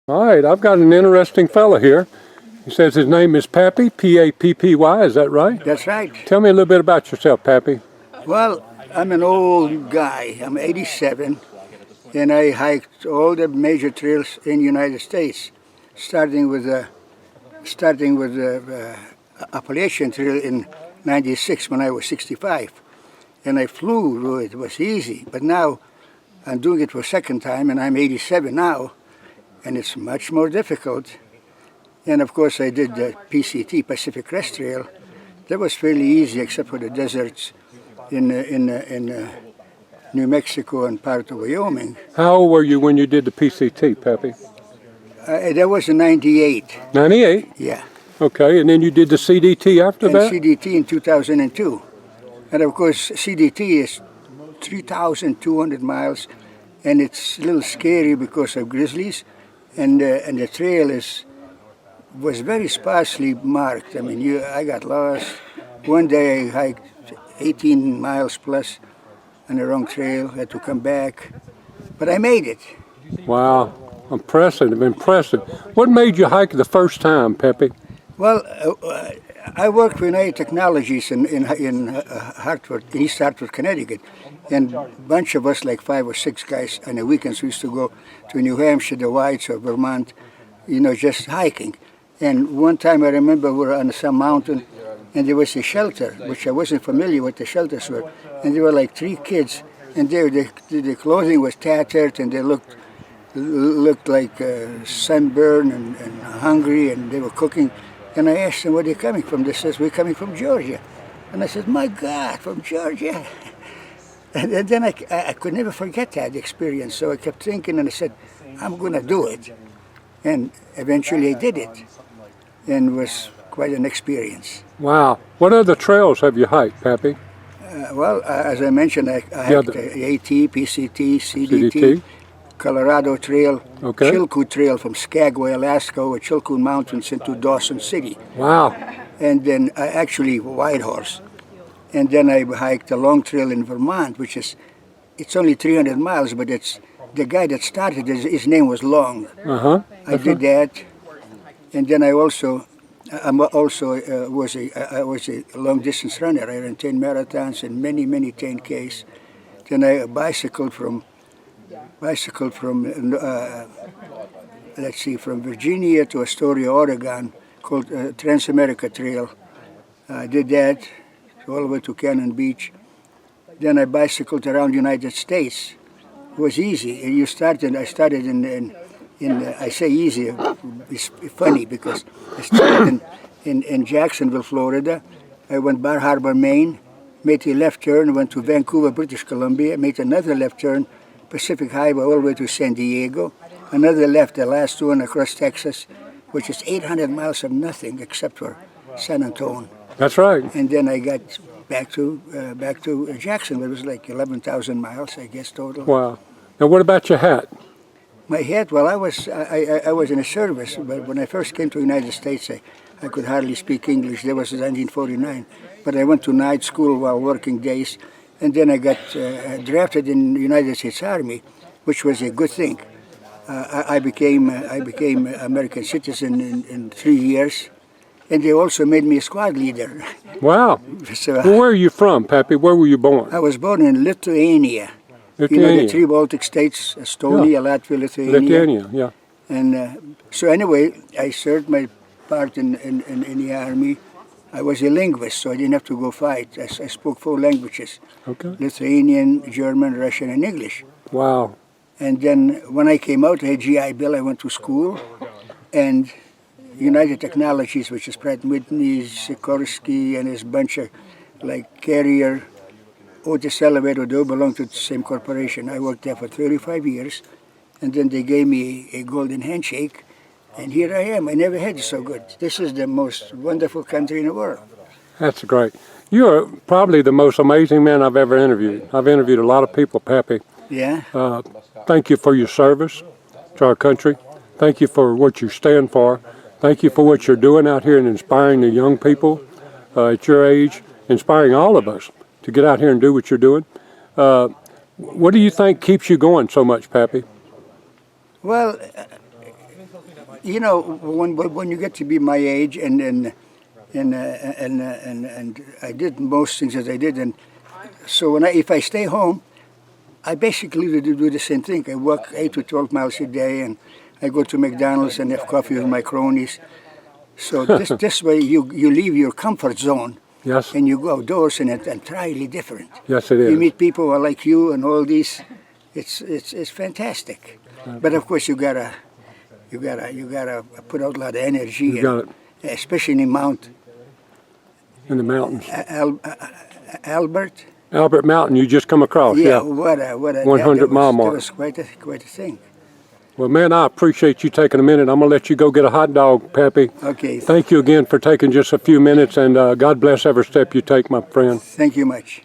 All right, I've got an interesting fella here. He says his name is Pappy, P-A-P-P-Y, is that right? That's right. Tell me a little bit about yourself, Pappy. Well, I'm an old guy. I'm 87, and I hiked all the major trails in the United States, starting with the Appalachian Trail in '96 when I was 65, and I flew through it. It was easy, but now I'm doing it for a second time, and I'm 87 now, and it's much more difficult. And of course, I did the PCT, Pacific Crest Trail. That was fairly easy, except for the deserts in New Mexico and part of Wyoming. How old were you when you did the PCT, Pappy? That was in '98. 98? Yeah. Okay, and then you did the CDT after And that? CDT in 2002. And of course, CDT is 3,200 miles, and it's a little scary because of grizzlies, and the trail was very sparsely marked. I mean, I got lost. One day I hiked 18 miles plus on the wrong trail, had to come back, but I made it. Wow, impressive. What made you hike the first time, Pappy? Well, I worked for United Technologies in Hartford, East Hartford, Connecticut, and a bunch of us, like 5 or 6 guys, on the weekends we used to go to New Hampshire, the Whites, or Vermont, just hiking. And one time I remember we were on some mountain, and there was a shelter, which I wasn't familiar with the shelters were, and there were like 3 kids, and the clothing was tattered, and they looked like sunburned and hungry, and they were cooking. And I asked them, where are they coming from? They says, we're coming from Georgia. And I said, my God, from Georgia? And then I could never forget that experience. So I kept thinking, and I said, I'm going to do it. And eventually I did it. And it was quite an experience. Wow. What other trails have you hiked, Pappy? As I mentioned, I hiked AT, PCT, CDT. Colorado Trail, okay. Chilkoot Trail from Skagway, Alaska, over Chilkoot Mountains into Dawson City. Wow. And then actually Whitehorse. And then I hiked a long trail in Vermont, it's only 300 miles, but it's the guy that started it, his name was Long. I did that. And then I was a long distance runner. I ran 10 marathons and many 10Ks. Then I bicycled from from Virginia to Astoria, Oregon, called Transamerica Trail. I did that all the way to Cannon Beach. Then I bicycled around the United States. It was easy. I started I say easy, it's funny because I started in Jacksonville, Florida. I went Bar Harbor, Maine, made a left turn, went to Vancouver, British Columbia, made another left turn, Pacific Highway all the way to San Diego, another left, the last one across Texas, which is 800 miles of nothing except for San Antonio. That's right. And then I got back to Jacksonville. It was like 11,000 miles, I guess, total. Wow. Now, what about your hat? My hat, well, I was in a service, but when I first came to the United States, I could hardly speak English. That was in 1949. But I went to night school while working days. And then I got drafted in the United States Army, which was a good thing. I became American citizen in 3 years, and they also made me a squad leader. Wow. So, well, where are you from, Pappy? Where were you born? I was born in Lithuania. The 3 Baltic states, Estonia, Latvia, Lithuania, yeah. And so anyway, I served my part in the Army. I was a linguist, so I didn't have to go fight. I spoke 4 languages. Okay. Lithuanian, German, Russian, and English. Wow. And then when I came out, I had GI Bill, I went to school. And United Technologies, which is Pratt & Whitney, Sikorsky, and his bunch of, like, Carrier, Otis Elevator, they all belong to the same corporation. I worked there for 35 years. And then they gave me a golden handshake. And here I am. I never had it so good. This is the most wonderful country in the world. That's great. You're probably the most amazing man I've ever interviewed. I've interviewed a lot of people, Pappy. Yeah? Thank you for your service to our country. Thank you for what you stand for. Thank you for what you're doing out here and inspiring the young people at your age, inspiring all of us to get out here and do what you're doing. What do you think keeps you going so much, Pappy? Well, you know, when you get to be my age, and I did most things that I did, and so if I stay home, I basically do the same thing. I work 8 to 12 miles a day, and I go to McDonald's and have coffee with my cronies. So this way you leave your comfort zone. Yes. And you go outdoors and try really different. Yes, it is. You meet people who are like you and all these. It's fantastic. But of course you gotta put out a lot of energy. You got it. Especially in In the mountains. Albert Mountain, you just come across. Yeah, Yeah. what a 100-mile mark. That was quite a thing. Well, man, I appreciate you taking a minute. I'm going to let you go get a hot dog, Pappy. Okay. Thank you again for taking just a few minutes, and God bless every step you take, my friend. Thank you much.